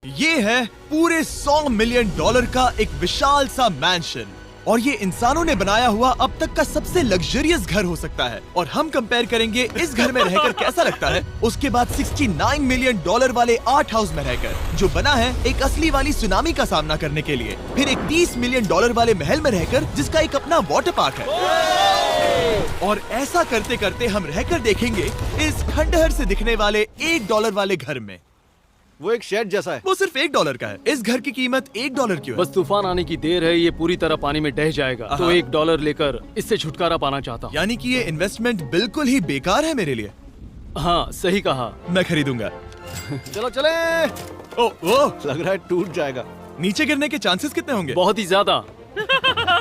ये है पूरे $100 मिलियन का एक विशाल सा मैंशन और ये इंसानों ने बनाया हुआ अब तक का सबसे लग्जरियस घर हो सकता है। और हम कंपेयर करेंगे इस घर में रहकर कैसा लगता है उसके बाद $69 मिलियन वाले आर्ट हाउस में रहकर, जो बना है एक असली वाली सुनामी का सामना करने के लिए। फिर एक $30 मिलियन वाले महल में रहकर जिसका एक अपना वाटर पार्क है। और ऐसा करते करते हम रहकर देखेंगे इस खंडहर से दिखने वाले $1 वाले घर में। वो एक शेड जैसा है। वो सिर्फ $1 का है। इस घर की कीमत $1 क्यों है? बस तूफान आने की देर है, ये पूरी तरह पानी में ढह जाएगा, तो $1 लेकर इससे छुटकारा पाना चाहता हूँ। यानी कि ये इन्वेस्टमेंट बिल्कुल ही बेकार है मेरे लिए। हाँ सही कहा। मैं खरीदूंगा। चलो चले। ओ, लग रहा है टूट जाएगा। नीचे गिरने के चांसेस कितने होंगे? बहुत ही ज्यादा।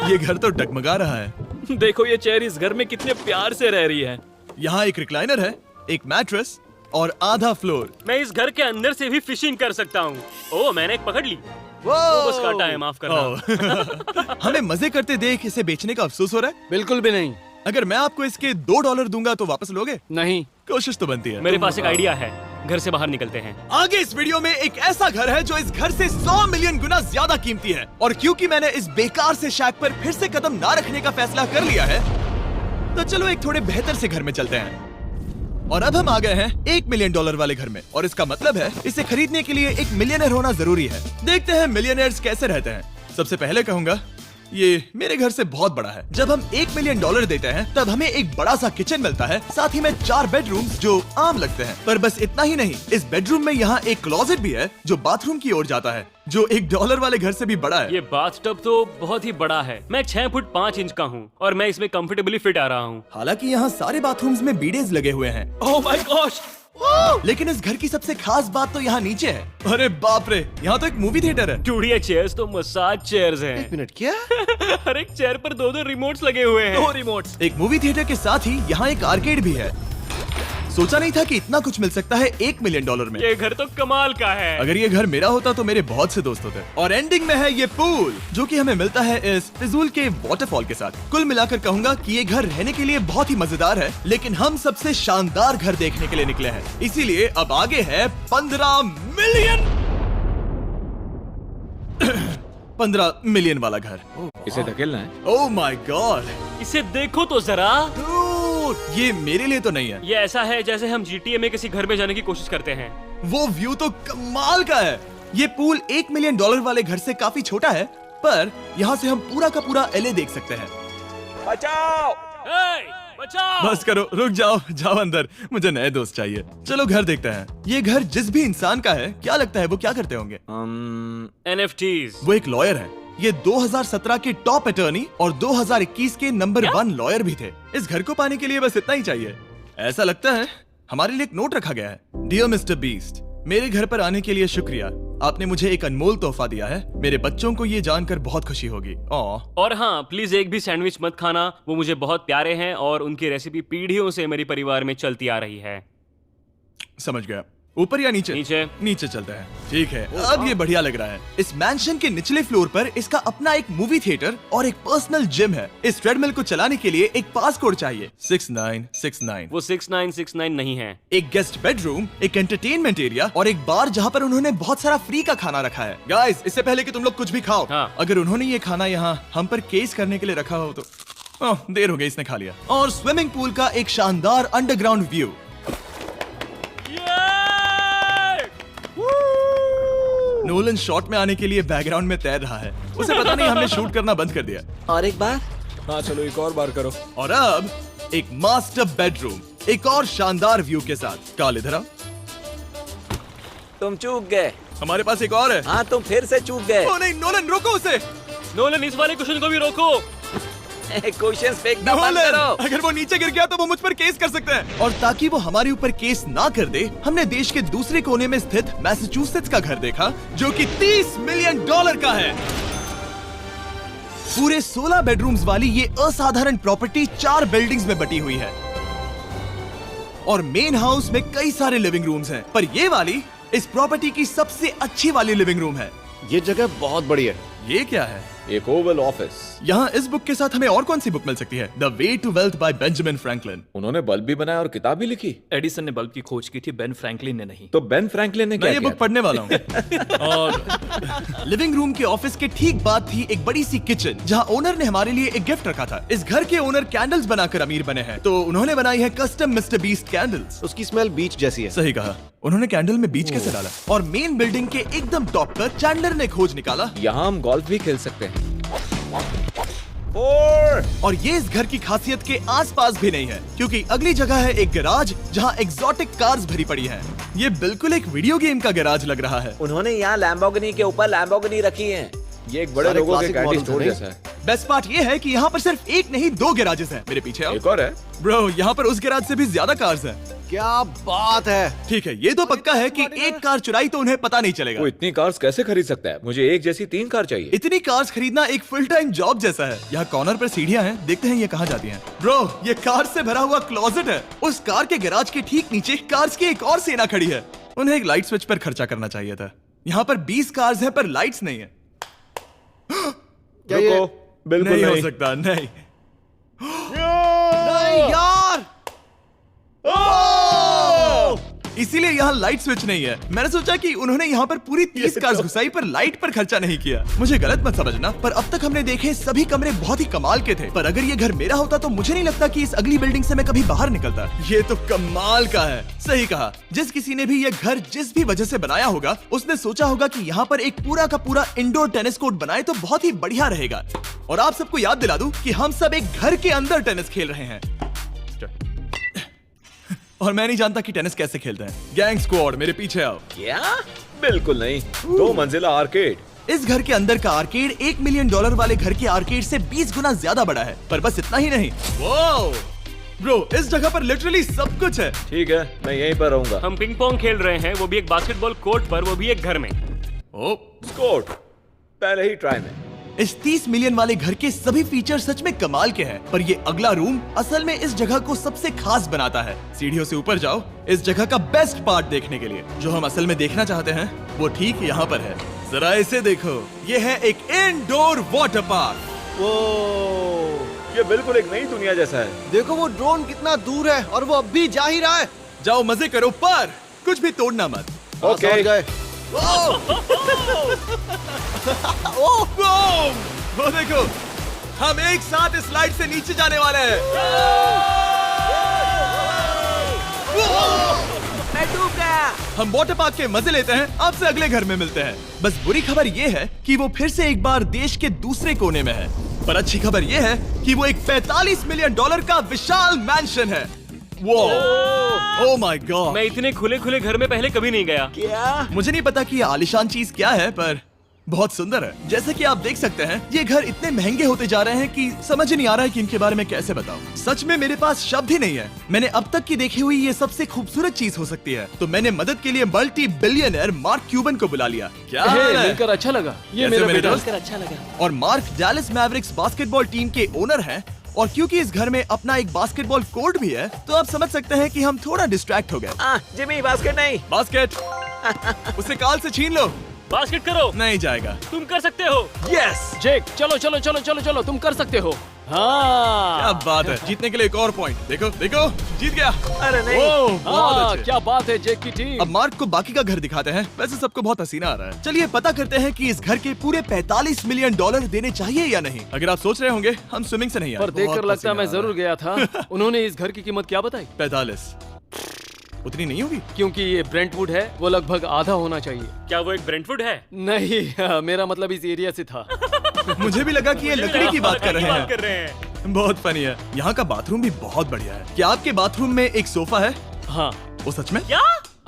ये घर तो डगमगा रहा है। देखो ये चेयर इस घर में कितने प्यार से रह रही है। यहाँ एक रिक्लाइनर है, एक मैट्रेस और आधा फ्लोर। मैं इस घर के अंदर से भी फिशिंग कर सकता हूँ। ओह मैंने एक पकड़ ली। वो बस काटा है, माफ करना। हमें मजे करते देख इसे बेचने का अफसोस हो रहा है? बिल्कुल भी नहीं। अगर मैं आपको इसके $2 दूंगा तो वापस लोगे? नहीं। कोशिश तो बनती है। मेरे पास एक आइडिया है, घर से बाहर निकलते हैं। आगे इस वीडियो में एक ऐसा घर है जो इस घर से 100 मिलियन गुना ज्यादा कीमती है। और क्योंकि मैंने इस बेकार से शैक पर फिर से कदम ना रखने का फैसला कर लिया है, तो चलो एक थोड़े बेहतर से घर में चलते हैं। और अब हम आ गए हैं $1 मिलियन वाले घर में। और इसका मतलब है इसे खरीदने के लिए एक मिलियनर होना जरूरी है। देखते हैं मिलियनर्स कैसे रहते हैं। सबसे पहले कहूंगा ये मेरे घर से बहुत बड़ा है। जब हम $1 मिलियन देते हैं तब हमें एक बड़ा सा किचन मिलता है, साथ ही में 4 बेडरूम्स जो आम लगते हैं। पर बस इतना ही नहीं, इस बेडरूम में यहाँ एक क्लोजेट भी है जो बाथरूम की ओर जाता है, जो $1 वाले घर से भी बड़ा है। ये बाथटब तो बहुत ही बड़ा है। मैं 6 फुट 5 इंच का हूँ और मैं इसमें कंफर्टेबली फिट आ रहा हूँ। हालांकि यहाँ सारे बाथरूम्स में बीडेज लगे हुए हैं। Oh my gosh! लेकिन इस घर की सबसे खास बात तो यहाँ नीचे है। अरे बाप रे, यहाँ तो एक मूवी थिएटर है। चूड़िया चेयर्स तो मसाज चेयर्स हैं। एक मिनट, क्या? हर एक चेयर पर 2-2 रिमोट्स लगे हुए हैं। 2 रिमोट्स। एक मूवी थिएटर के साथ ही यहाँ एक आर्केड भी है। सोचा नहीं था कि इतना कुछ मिल सकता है $1 मिलियन में। ये घर तो कमाल का है। अगर ये घर मेरा होता तो मेरे बहुत से दोस्त होते। और एंडिंग में है ये पूल, जो कि हमें मिलता है इस फिजूल के वाटरफॉल के साथ। कुल मिलाकर कहूंगा कि ये घर रहने के लिए बहुत ही मजेदार है, लेकिन हम सबसे शानदार घर देखने के लिए निकले हैं। इसीलिए अब आगे है 15 मिलियन वाला घर। इसे धकेलना है। ओह माय गॉड, इसे देखो तो जरा। ये मेरे लिए तो नहीं है। ये ऐसा है जैसे हम GTA में किसी घर में जाने की कोशिश करते हैं। वो व्यू तो कमाल का है। ये पूल $1 मिलियन वाले घर से काफी छोटा है, पर यहाँ से हम पूरा का पूरा LA देख सकते हैं। बचाओ! बचाओ! बस करो, रुक जाओ, जाओ अंदर, मुझे नए दोस्त चाहिए। चलो घर देखते हैं। ये घर जिस भी इंसान का है, क्या लगता है वो क्या करते होंगे? NFTs। वो एक लॉयर है। ये 2017 के टॉप अटर्नी और 2021 के नंबर 1 लॉयर भी थे। इस घर को पाने के लिए बस इतना ही चाहिए। ऐसा लगता है हमारे लिए एक नोट रखा गया है। डियर मिस्टर बीस्ट, मेरे घर पर आने के लिए शुक्रिया। आपने मुझे एक अनमोल तोहफा दिया है। मेरे बच्चों को ये जानकर बहुत खुशी होगी। और हाँ, प्लीज एक भी सैंडविच मत खाना, वो मुझे बहुत प्यारे हैं और उनकी रेसिपी पीढ़ियों से मेरे परिवार में चलती आ रही है। समझ गया। ऊपर या नीचे? नीचे। नीचे चलते हैं। ठीक है, अब ये बढ़िया लग रहा है। इस मैंशन के निचले फ्लोर पर इसका अपना एक मूवी थिएटर और एक पर्सनल जिम है। इस ट्रेडमिल को चलाने के लिए एक पास कोड चाहिए, 6969। वो 6969 नहीं है। एक गेस्ट बेडरूम, एक एंटरटेनमेंट एरिया और एक बार जहाँ पर उन्होंने बहुत सारा फ्री का खाना रखा है। गाइस, इससे पहले कि तुम लोग कुछ भी खाओ, हाँ। अगर उन्होंने ये खाना यहाँ हम पर केस करने के लिए रखा हो तो देर हो गई, इसने खा लिया। और स्विमिंग पूल का एक शानदार अंडरग्राउंड व्यू। नोलन शॉट में आने के लिए बैकग्राउंड में तैर रहा है। उसे पता नहीं हमने शूट करना बंद कर दिया। और एक बार? हाँ चलो एक और बार करो। और अब एक मास्टर बेडरूम, एक और शानदार व्यू के साथ। काल इधर आओ। तुम चूक गए। हमारे पास एक और है। हाँ तुम फिर से चूक गए। ओ नहीं, नोलन रोको उसे। नोलन, इस वाले क्वेश्चन को भी रोको। क्वेश्चंस फेंकना बंद नोलन, करो। अगर वो नीचे गिर गया तो वो मुझ पर केस कर सकते हैं। और ताकि वो हमारे ऊपर केस ना कर दे, हमने देश के दूसरे कोने में स्थित मैसाचुसेट्स का घर देखा, जो कि $30 मिलियन का है। पूरे 16 बेडरूम्स वाली ये असाधारण प्रॉपर्टी 4 बिल्डिंग्स में बटी हुई है और मेन हाउस में कई सारे लिविंग रूम्स हैं, पर ये वाली इस प्रॉपर्टी की सबसे अच्छी वाली लिविंग रूम है। ये जगह बहुत बड़ी है। ये क्या है? एक ओवल ऑफिस। यहाँ इस बुक के साथ हमें और कौन सी बुक मिल सकती है? The way to wealth by Benjamin Franklin. उन्होंने बल्ब भी बनाया और किताब भी लिखी। एडिसन ने बल्ब की खोज की थी, बेन फ्रैंकलिन ने नहीं। तो बेन फ्रैंकलिन ने मैं क्या ये किया? बुक पढ़ने वाला हूँ। और लिविंग रूम के ऑफिस के ठीक बाद थी एक बड़ी सी किचन, जहाँ ओनर ने हमारे लिए एक गिफ्ट रखा था। इस घर के ओनर कैंडल्स बनाकर अमीर बने हैं, तो उन्होंने बनाई है कस्टम मिस्टर बीस्ट कैंडल्स। उसकी स्मेल बीच जैसी है। सही कहा। उन्होंने कैंडल में बीच कैसे डाला? और मेन बिल्डिंग के एकदम टॉप पर चैंडलर ने खोज निकाला। यहाँ हम गोल्फ भी खेल सकते हैं। और ये इस घर की खासियत के आसपास भी नहीं है, क्योंकि अगली जगह है एक गैराज जहाँ एग्जॉटिक कार्स भरी पड़ी हैं। ये बिल्कुल एक वीडियो गेम का गैराज लग रहा है। उन्होंने यहाँ लैम्बोर्गिनी के ऊपर लैम्बोर्गिनी रखी है। ये एक बड़े सारे लोगों के classic कैंडी models स्टोर हैं, जैसा है। बेस्ट पार्ट ये है कि यहाँ पर सिर्फ एक नहीं 2 गैराजेस हैं। मेरे पीछे आओ। एक और है। ब्रो, यहाँ पर उस गैराज से भी ज्यादा कार्स हैं। क्या बात है। ठीक है, ये तो पक्का है कि एक कार चुराई तो उन्हें पता नहीं चलेगा। वो इतनी कार्स कैसे खरीद सकता है? मुझे एक जैसी 3 कार चाहिए। इतनी कार्स खरीदना एक फुल टाइम जॉब जैसा है। यहाँ कॉर्नर पर सीढ़ियाँ हैं, देखते हैं ये कहाँ जाती हैं। ब्रो, ये कार से भरा हुआ क्लोजेट है। उस कार के गैराज के ठीक नीचे कार्स की एक और सेना खड़ी है। उन्हें एक लाइट स्विच पर खर्चा करना चाहिए था। यहाँ पर 20 कार्स हैं पर लाइट्स नहीं है। क्या ये रुको, बिल्कुल नहीं हो नहीं। सकता, नहीं। नहीं यार। इसीलिए यहाँ लाइट स्विच नहीं है। मैंने सोचा कि उन्होंने यहाँ पर पूरी 30 कार्स घुसाई पर लाइट पर खर्चा नहीं किया। मुझे गलत मत समझना, पर अब तक हमने देखे सभी कमरे बहुत ही कमाल के थे। पर अगर ये घर मेरा होता तो मुझे नहीं लगता कि इस अगली बिल्डिंग से मैं कभी बाहर निकलता। ये तो कमाल का है। सही कहा। जिस किसी ने भी ये घर जिस भी वजह से बनाया होगा, उसने सोचा होगा कि यहाँ पर एक पूरा का पूरा इंडोर टेनिस कोर्ट बनाए तो बहुत ही बढ़िया रहेगा। और आप सबको याद दिला दूं कि हम सब एक घर के अंदर टेनिस खेल रहे हैं। और मैं नहीं जानता कि टेनिस कैसे खेलते हैं। गैंग स्क्वाड, मेरे पीछे आओ। क्या? बिल्कुल नहीं। 2 मंजिला आर्केड। इस घर के अंदर का आर्केड $1 मिलियन वाले घर के आर्केड से 20 गुना ज्यादा बड़ा है। पर बस इतना ही नहीं। वाओ! ब्रो, इस जगह पर लिटरली सब कुछ है। ठीक है, मैं यहीं पर रहूंगा। हम पिंग पोंग खेल रहे हैं, वो भी एक बास्केटबॉल कोर्ट पर, वो भी एक घर में। ओ, स्कोर पहले ही ट्राई में। इस 30 मिलियन वाले घर के सभी फीचर सच में कमाल के हैं, पर ये अगला रूम असल में इस जगह को सबसे खास बनाता है। सीढ़ियों से ऊपर जाओ इस जगह का बेस्ट पार्ट देखने के लिए। जो हम असल में देखना चाहते हैं वो ठीक यहाँ पर है। जरा इसे देखो, ये है एक इंडोर वाटर पार्क। वो ये बिल्कुल एक नई दुनिया जैसा है। देखो वो ड्रोन कितना दूर है और वो अब भी जा ही रहा है। जाओ मजे करो, पर कुछ भी तोड़ना मत। ओके। समझ गए। वो देखो, हम एक साथ इस स्लाइड से नीचे जाने वाले हैं। मैं डूब गया। हम वाटर पार्क के मजे लेते हैं। आपसे अगले घर में मिलते हैं। बस बुरी खबर ये है कि वो फिर से एक बार देश के दूसरे कोने में है। पर अच्छी खबर ये है कि वो एक $45 मिलियन का विशाल मैंशन है। Oh my God! मैं इतने खुले खुले घर में पहले कभी नहीं गया। क्या? मुझे नहीं पता कि ये आलीशान चीज क्या है, पर बहुत सुंदर है। जैसे कि आप देख सकते हैं, ये घर इतने महंगे होते जा रहे हैं कि समझ ही नहीं आ रहा है कि इनके बारे में कैसे बताऊं। सच में मेरे पास शब्द ही नहीं है। मैंने अब तक की देखी हुई ये सबसे खूबसूरत चीज हो सकती है। तो मैंने मदद के लिए मल्टी बिलियनर मार्क क्यूबन को बुला लिया। क्या हे, हाल है? मिलकर अच्छा लगा। ये कैसे मेरा मेरे बेटा। दोस्त? अच्छा लगा। और mark Dallas Mavericks basketball team के ओनर हैं। और क्योंकि इस घर में अपना एक बास्केटबॉल कोर्ट भी है, तो आप समझ सकते हैं कि हम थोड़ा डिस्ट्रैक्ट हो गए। जिमी, बास्केट नहीं। बास्केट उसे काल से छीन लो। बास्केट करो, नहीं जाएगा। तुम कर सकते हो। यस! जेक, चलो चलो चलो चलो चलो, तुम कर सकते हो। हाँ क्या बात है। जीतने के लिए एक और पॉइंट। देखो देखो, जीत गया। अरे नहीं। ओह, बहुत हाँ, अच्छे। क्या बात है जेक की टीम। अब मार्क को बाकी का घर दिखाते हैं। वैसे सबको बहुत हसीना आ रहा है। चलिए पता करते हैं कि इस घर के पूरे $45 मिलियन देने चाहिए या नहीं। अगर आप सोच रहे होंगे हम स्विमिंग से नहीं आए, पर देखकर बहुत लगता मैं पसीना आ जरूर गया था। उन्होंने इस घर की कीमत क्या बताई? रहा है। 45 उतनी नहीं होगी। क्योंकि ये ब्रेंटवुड है, वो लगभग आधा होना चाहिए। क्या वो एक ब्रेंटफुड है? नहीं, मेरा मतलब इस एरिया से था। मुझे भी लगा कि ये लकड़ी की बात कर रहे कर हैं। रहे हैं। बहुत फनी है। यहाँ का बाथरूम भी बहुत बढ़िया है। क्या आपके बाथरूम में एक सोफा है? हाँ, वो सच में? क्या?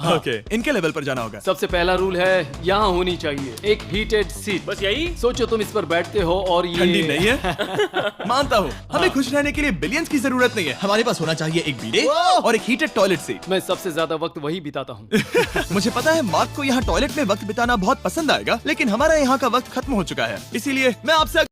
ओके, इनके लेवल पर जाना होगा। सबसे पहला रूल है यहाँ होनी चाहिए एक हीटेड सीट। बस यही? सोचो तुम इस पर बैठते हो और ये ठंडी नहीं है। मानता हूँ, हमें खुश रहने के लिए बिलियंस की जरूरत नहीं है। हमारे पास होना चाहिए एक बीडे और एक हीटेड टॉयलेट सीट। मैं सबसे ज्यादा वक्त वही बिताता हूँ। मुझे पता है मार्क को यहाँ टॉयलेट में वक्त बिताना बहुत पसंद आएगा, लेकिन हमारा यहाँ का वक्त खत्म हो चुका है। इसीलिए मैं आपसे